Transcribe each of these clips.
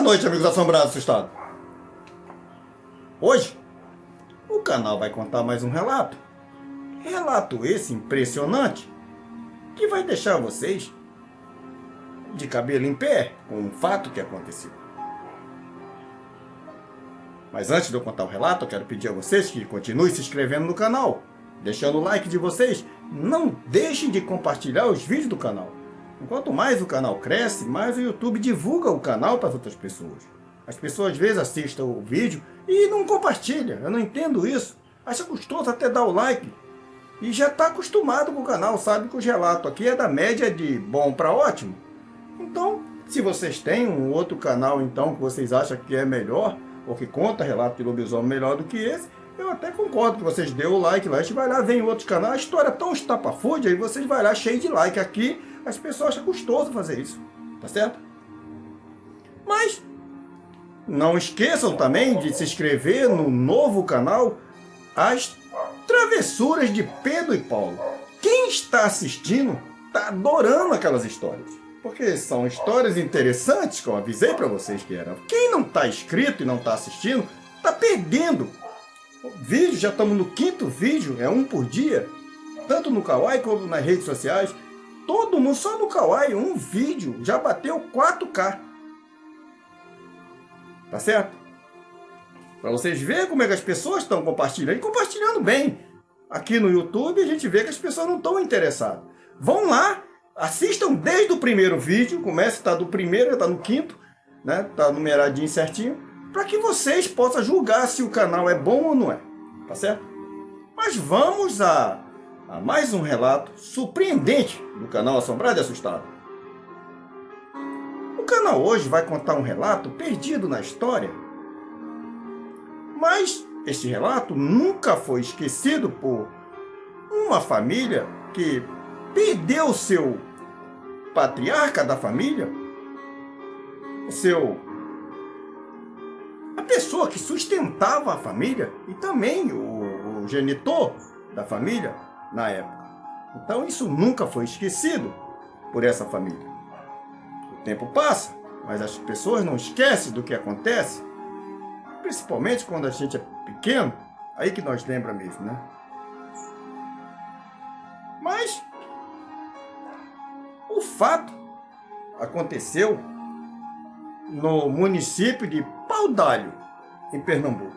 noite, amigos assombrados assustados. Hoje, o canal vai contar mais um relato. Relato esse impressionante, que vai deixar vocês de cabelo em pé com um fato que aconteceu. Mas antes de eu contar o relato, eu quero pedir a vocês que continuem se inscrevendo no canal, deixando o like de vocês. Não deixem de compartilhar os vídeos do canal. Quanto mais o canal cresce, mais o YouTube divulga o canal para as outras pessoas. As pessoas às vezes assistem o vídeo e não compartilham. Eu não entendo isso. Acha custoso até dar o like. E já está acostumado com o canal, sabe que os relatos aqui é da média de bom para ótimo. Então, se vocês têm um outro canal então que vocês acham que é melhor, ou que conta relato de lobisomem melhor do que esse, eu até concordo que vocês dêem o like lá. A gente vai lá, vem em outros canais, a história é tão estapafúrdia, aí vocês vai lá cheio de like. Aqui as pessoas acham custoso fazer isso, tá certo? Mas não esqueçam também de se inscrever no novo canal As Travessuras de Pedro e Paulo. Quem está assistindo está adorando aquelas histórias, porque são histórias interessantes que eu avisei para vocês que eram. Quem não está inscrito e não está assistindo, está perdendo. O vídeo, já estamos no 5º vídeo, é um por dia, tanto no Kawaii como nas redes sociais. Todo mundo, só no Kawaii, um vídeo já bateu 4K. Tá certo? Para vocês verem como é que as pessoas estão compartilhando, e compartilhando bem. Aqui no YouTube a gente vê que as pessoas não estão interessadas. Vão lá, assistam desde o primeiro vídeo, começa, está do primeiro, está no 5º, né? Está numeradinho certinho, para que vocês possam julgar se o canal é bom ou não é. Tá certo? Mas vamos a mais um relato surpreendente do canal Assombrado e Assustado. O canal hoje vai contar um relato perdido na história, mas este relato nunca foi esquecido por uma família que perdeu seu patriarca da família, a pessoa que sustentava a família e também o genitor da família na época. Então isso nunca foi esquecido por essa família. O tempo passa, mas as pessoas não esquecem do que acontece, principalmente quando a gente é pequeno, aí que nós lembra mesmo, né? Mas o fato aconteceu no município de Pau d'Alho, em Pernambuco.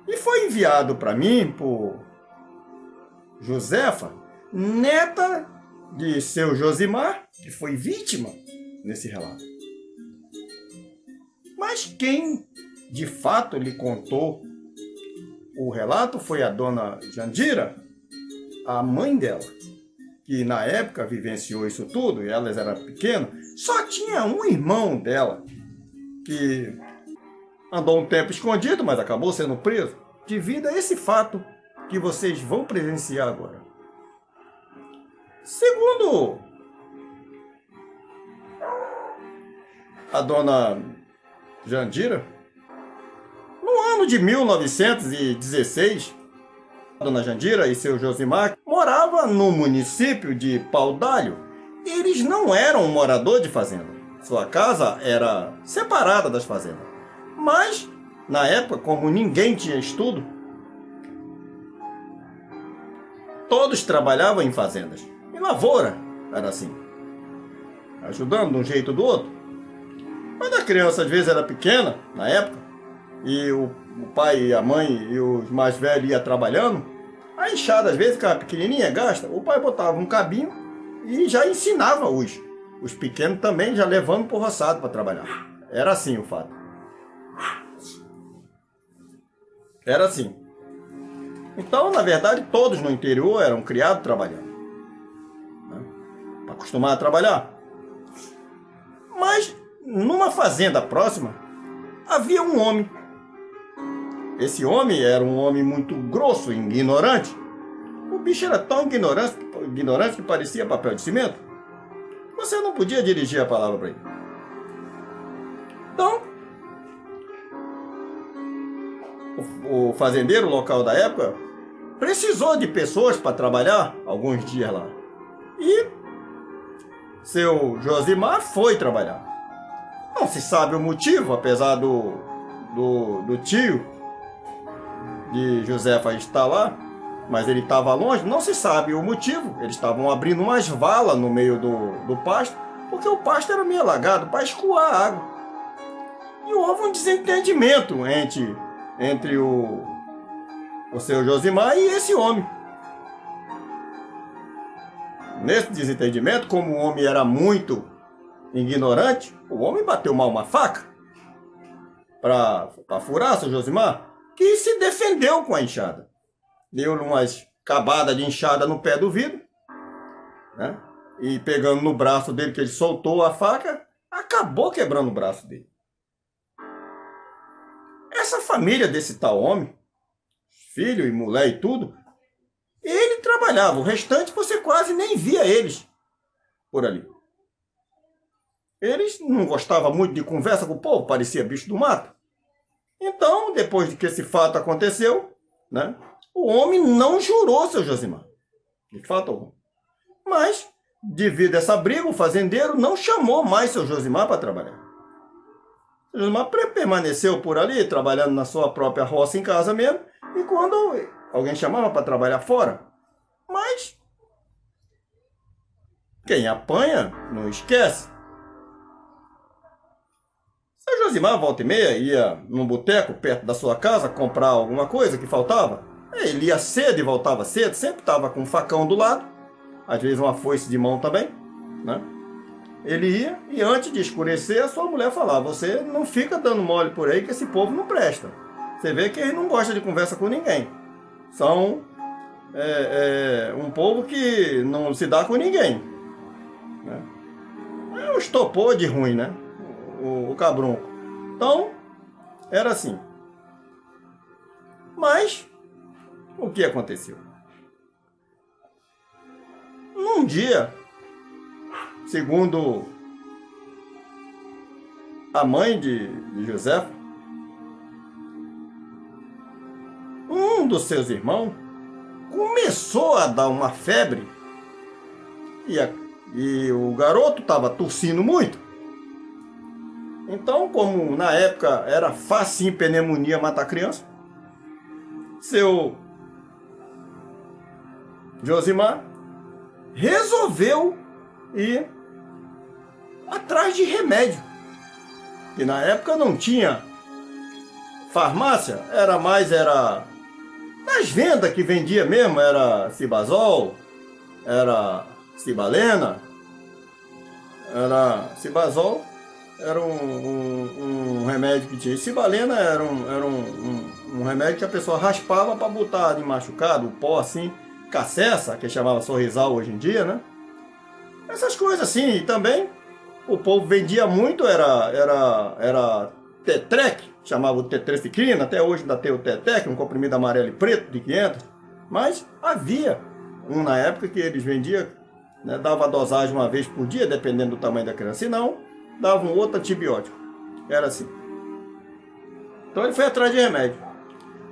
E foi enviado para mim por Josefa, neta de seu Josimar, que foi vítima nesse relato. Mas quem de fato lhe contou o relato foi a dona Jandira, a mãe dela, que na época vivenciou isso tudo, e elas eram pequenas. Só tinha um irmão dela, que andou um tempo escondido, mas acabou sendo preso, devido a esse fato que vocês vão presenciar agora. Segundo a dona Jandira, no ano de 1916, a dona Jandira e seu Josimar moravam no município de Pau d'Alho. Eles não eram moradores de fazenda. Sua casa era separada das fazendas. Mas, na época, como ninguém tinha estudo, todos trabalhavam em fazendas. Em lavoura, era assim. Ajudando de um jeito ou do outro. Quando a criança às vezes era pequena, na época, e o pai e a mãe e os mais velhos iam trabalhando, a enxada às vezes ficava pequenininha, gasta, o pai botava um cabinho e já ensinava os pequenos também, já levando para o roçado para trabalhar. Era assim o fato. Era assim. Então, na verdade, todos no interior eram criados trabalhando, né? Para acostumar a trabalhar. Mas, numa fazenda próxima, havia um homem. Esse homem era um homem muito grosso e ignorante. O bicho era tão ignorante que parecia papel de cimento. Você não podia dirigir a palavra para ele. Então, o fazendeiro local da época precisou de pessoas para trabalhar alguns dias lá. E seu Josimar foi trabalhar. Não se sabe o motivo, apesar do tio de Josefa estar lá, mas ele estava longe, não se sabe o motivo. Eles estavam abrindo umas valas no meio do pasto, porque o pasto era meio alagado para escoar a água. E houve um desentendimento entre o seu Josimar e esse homem. Nesse desentendimento, como o homem era muito ignorante, o homem bateu mal uma faca para furar seu Josimar, que se defendeu com a enxada. Deu-lhe umas cabadas de enxada no pé do vidro, né? E pegando no braço dele, que ele soltou a faca, acabou quebrando o braço dele. Essa família desse tal homem, filho e mulher e tudo, ele trabalhava. O restante você quase nem via eles por ali. Eles não gostavam muito de conversa com o povo, parecia bicho do mato. Então, depois de que esse fato aconteceu, né, o homem não jurou seu Josimar, de fato algum. Mas, devido a essa briga, o fazendeiro não chamou mais seu Josimar para trabalhar. O Josimar permaneceu por ali, trabalhando na sua própria roça em casa mesmo, e quando alguém chamava para trabalhar fora. Mas, quem apanha, não esquece. Seu Josimar, volta e meia, ia num boteco perto da sua casa comprar alguma coisa que faltava. Ele ia cedo e voltava cedo, sempre estava com um facão do lado, às vezes uma foice de mão também, né? Ele ia e antes de escurecer, a sua mulher falava: você não fica dando mole por aí que esse povo não presta. Você vê que ele não gosta de conversa com ninguém. São um povo que não se dá com ninguém, né? É um estopor de ruim, né? O cabrunco. Então, era assim. Mas, o que aconteceu? Num dia, segundo a mãe de Josefa, um dos seus irmãos começou a dar uma febre e o garoto estava tossindo muito. Então, como na época era facinho pneumonia matar criança, seu Josimar resolveu ir atrás de remédio. E na época não tinha farmácia, era nas vendas que vendia mesmo, era Cibazol, era Cibalena, era Cibazol, era um remédio que tinha. Cibalena era um remédio que a pessoa raspava para botar de machucado, o pó assim, Cacessa, que chamava Sorrisal hoje em dia, né? Essas coisas assim. E também o povo vendia muito, era Tetrec, chamava o tetrecicrina, até hoje ainda tem o Tetrec, um comprimido amarelo e preto de 500, mas havia na época que eles vendiam, né, dava a dosagem uma vez por dia, dependendo do tamanho da criança, se não, dava um outro antibiótico, era assim. Então ele foi atrás de remédio.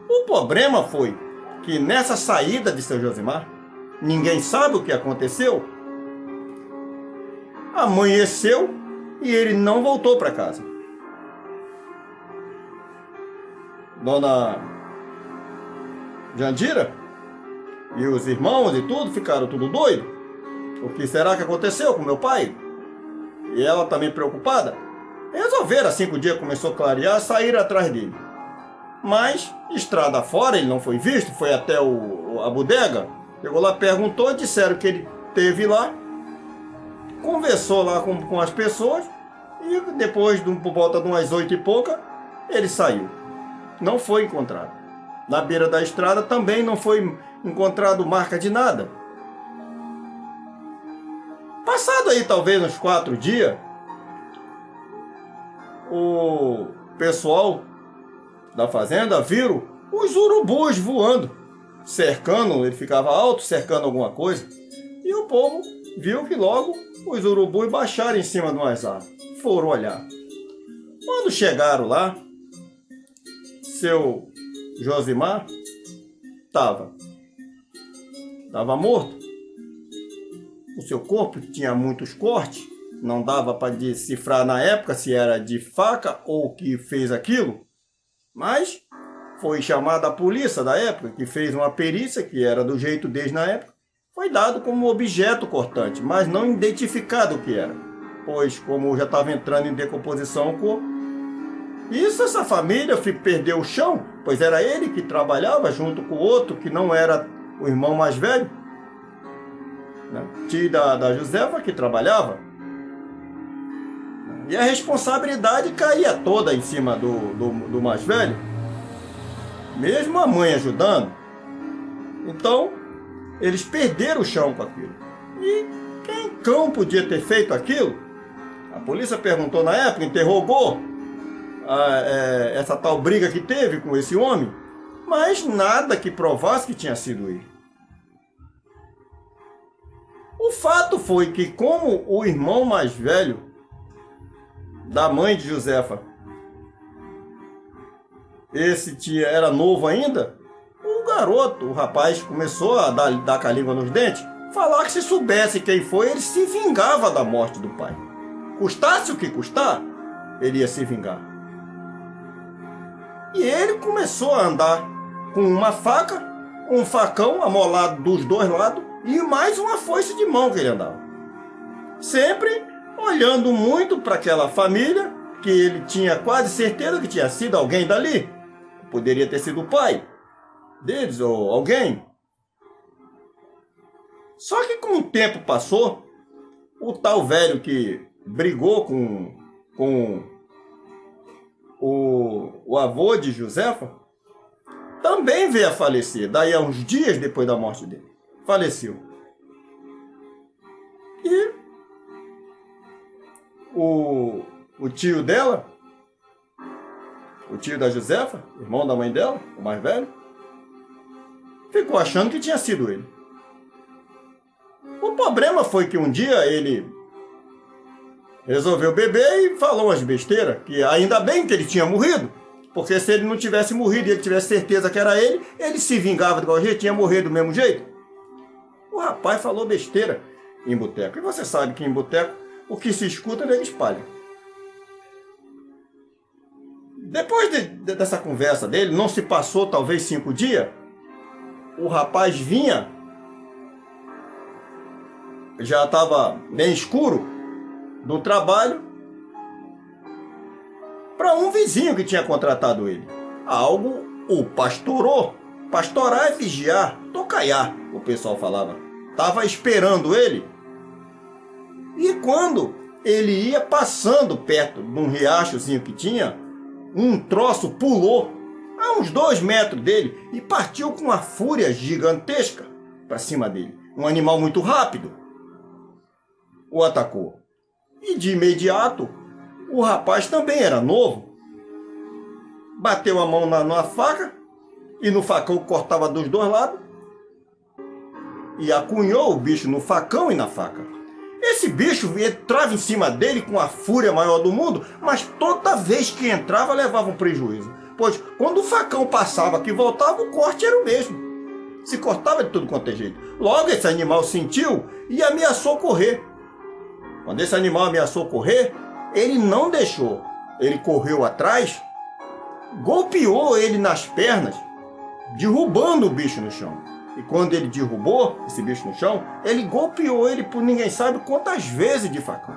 O problema foi que nessa saída de seu Josimar, ninguém sabe o que aconteceu, amanheceu e ele não voltou para casa. Dona Jandira e os irmãos e tudo ficaram tudo doido. O que será que aconteceu com meu pai? E ela também preocupada. Resolveram, assim que o dia começou a clarear, sair atrás dele. Mas, estrada fora, ele não foi visto, foi até a bodega. Chegou lá, perguntou, disseram que ele esteve lá, conversou lá com as pessoas e depois, por volta de umas 8 e pouca, ele saiu. Não foi encontrado. Na beira da estrada também não foi encontrado marca de nada. Passado aí talvez uns 4 dias, o pessoal da fazenda viram os urubus voando, cercando, ele ficava alto, cercando alguma coisa, e o povo viu que logo os urubus baixaram em cima de umas árvores, foram olhar. Quando chegaram lá, seu Josimar estava morto. O seu corpo tinha muitos cortes, não dava para decifrar na época se era de faca ou que fez aquilo, mas foi chamada a polícia da época, que fez uma perícia, que era do jeito deles na época, foi dado como objeto cortante, mas não identificado o que era, pois como já estava entrando em decomposição o corpo. Isso, essa família perdeu o chão, pois era ele que trabalhava junto com o outro, que não era o irmão mais velho, né? Tio da Josefa que trabalhava. E a responsabilidade caía toda em cima do mais velho, mesmo a mãe ajudando. Então, eles perderam o chão com aquilo. E quem cão podia ter feito aquilo? A polícia perguntou na época, interrogou essa tal briga que teve com esse homem, mas nada que provasse que tinha sido ele. O fato foi que, como o irmão mais velho da mãe de Josefa, esse era novo ainda, o rapaz começou a dar com a língua nos dentes, falar que se soubesse quem foi, ele se vingava da morte do pai. Custasse o que custar, ele ia se vingar. E ele começou a andar com uma faca, um facão amolado dos dois lados e mais uma foice de mão que ele andava. Sempre olhando muito para aquela família, que ele tinha quase certeza que tinha sido alguém dali. Poderia ter sido o pai deles ou alguém. Só que com o tempo passou, o tal velho que brigou com o avô de Josefa também veio a falecer. Daí a uns dias depois da morte dele, faleceu. E o tio dela, o tio da Josefa, irmão da mãe dela, o mais velho, ficou achando que tinha sido ele. O problema foi que um dia ele resolveu beber e falou umas besteiras, que ainda bem que ele tinha morrido, porque se ele não tivesse morrido e ele tivesse certeza que era ele, ele se vingava de qualquer jeito, tinha morrido do mesmo jeito. O rapaz falou besteira em boteco. E você sabe que em boteco o que se escuta, ele espalha. Depois dessa conversa dele, não se passou talvez 5 dias, o rapaz vinha, já estava bem escuro, do trabalho, para um vizinho que tinha contratado ele. Algo o pastorou. Pastorar é vigiar, tocaiar, o pessoal falava. Estava esperando ele. E quando ele ia passando perto de um riachozinho que tinha, um troço pulou a uns 2 metros dele e partiu com uma fúria gigantesca para cima dele. Um animal muito rápido o atacou. E de imediato, o rapaz também era novo. Bateu a mão na faca e no facão cortava dos 2 lados e acunhou o bicho no facão e na faca. Esse bicho entrava em cima dele com a fúria maior do mundo, mas toda vez que entrava levava um prejuízo. Pois quando o facão passava que voltava, o corte era o mesmo. Se cortava de tudo quanto é jeito. Logo esse animal sentiu e ameaçou correr. Quando esse animal ameaçou correr, ele não deixou. Ele correu atrás, golpeou ele nas pernas, derrubando o bicho no chão. E quando ele derrubou esse bicho no chão, ele golpeou ele por ninguém sabe quantas vezes de facão.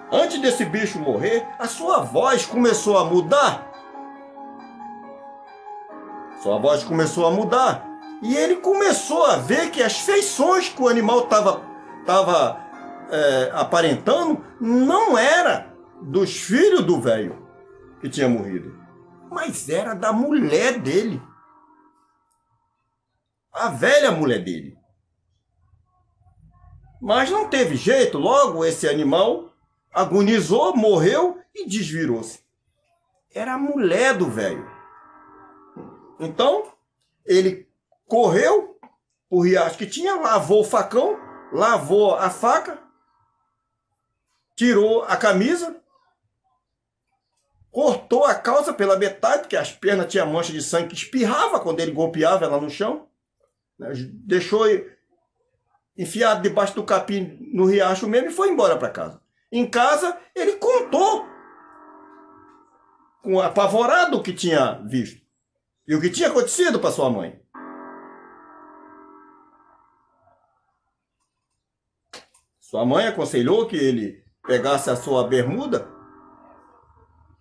Antes desse bicho morrer, a sua voz começou a mudar. Sua voz começou a mudar. E ele começou a ver que as feições que o animal estava aparentando não era dos filhos do velho que tinha morrido, mas era da mulher dele. A velha mulher dele. Mas não teve jeito, logo esse animal agonizou, morreu e desvirou-se. Era a mulher do velho. Então, ele correu o riacho que tinha, lavou o facão, lavou a faca, tirou a camisa, cortou a calça pela metade, porque as pernas tinham mancha de sangue que espirrava quando ele golpeava ela no chão. Deixou enfiado debaixo do capim no riacho mesmo e foi embora para casa. em casa, ele contou, apavorado, o que tinha visto e o que tinha acontecido para sua mãe. Sua mãe aconselhou que ele pegasse a sua bermuda,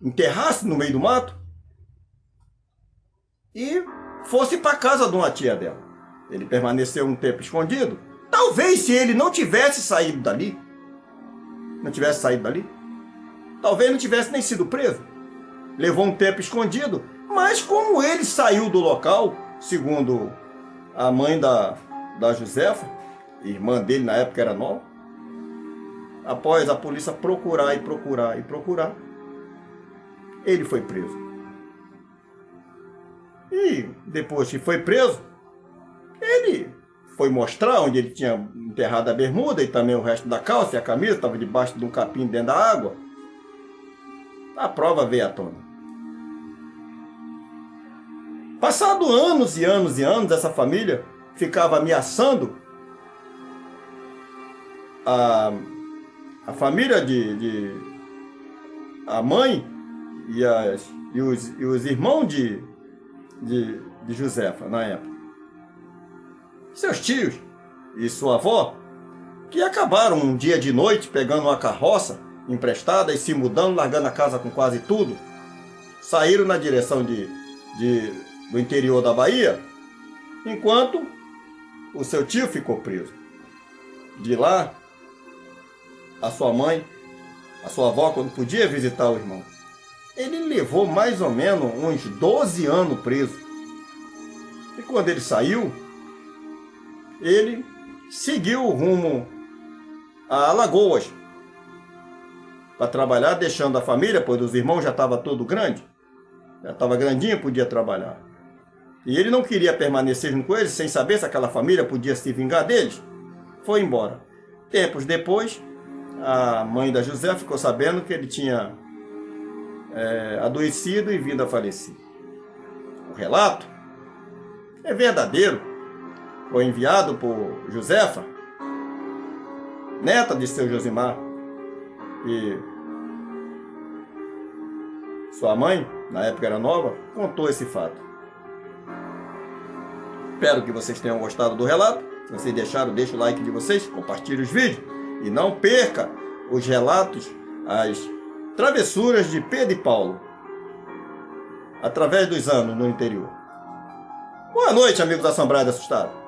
enterrasse no meio do mato e fosse para casa de uma tia dela. Ele permaneceu um tempo escondido. Talvez se ele não tivesse saído dali, talvez não tivesse nem sido preso. Levou um tempo escondido, mas como ele saiu do local, segundo a mãe da Josefa, irmã dele na época era nova, após a polícia procurar, ele foi preso. E depois que foi preso, ele foi mostrar onde ele tinha enterrado a bermuda e também o resto da calça e a camisa, estava debaixo de um capim dentro da água. A prova veio à tona. Passado anos e anos e anos, essa família ficava ameaçando a família a mãe e os irmãos de Josefa na época. Seus tios e sua avó, que acabaram um dia de noite pegando uma carroça emprestada e se mudando, largando a casa com quase tudo, saíram na direção do interior da Bahia, enquanto o seu tio ficou preso. De lá, a sua mãe, a sua avó, quando podia visitar o irmão, ele levou mais ou menos uns 12 anos preso. E quando ele saiu, ele seguiu o rumo a Alagoas para trabalhar, deixando a família, pois os irmãos já estavam todo grande, já estava grandinho, podia trabalhar. E ele não queria permanecer junto com eles, sem saber se aquela família podia se vingar deles. Foi embora. Tempos depois, a mãe da José ficou sabendo que ele tinha adoecido e vindo a falecer. O relato é verdadeiro. Foi enviado por Josefa, neta de seu Josimar, e sua mãe, na época era nova, contou esse fato. Espero que vocês tenham gostado do relato. Se vocês deixaram, deixa o like de vocês, compartilhe os vídeos e não perca os relatos, as travessuras de Pedro e Paulo através dos anos no interior. Boa noite, amigos assombrados e assustados.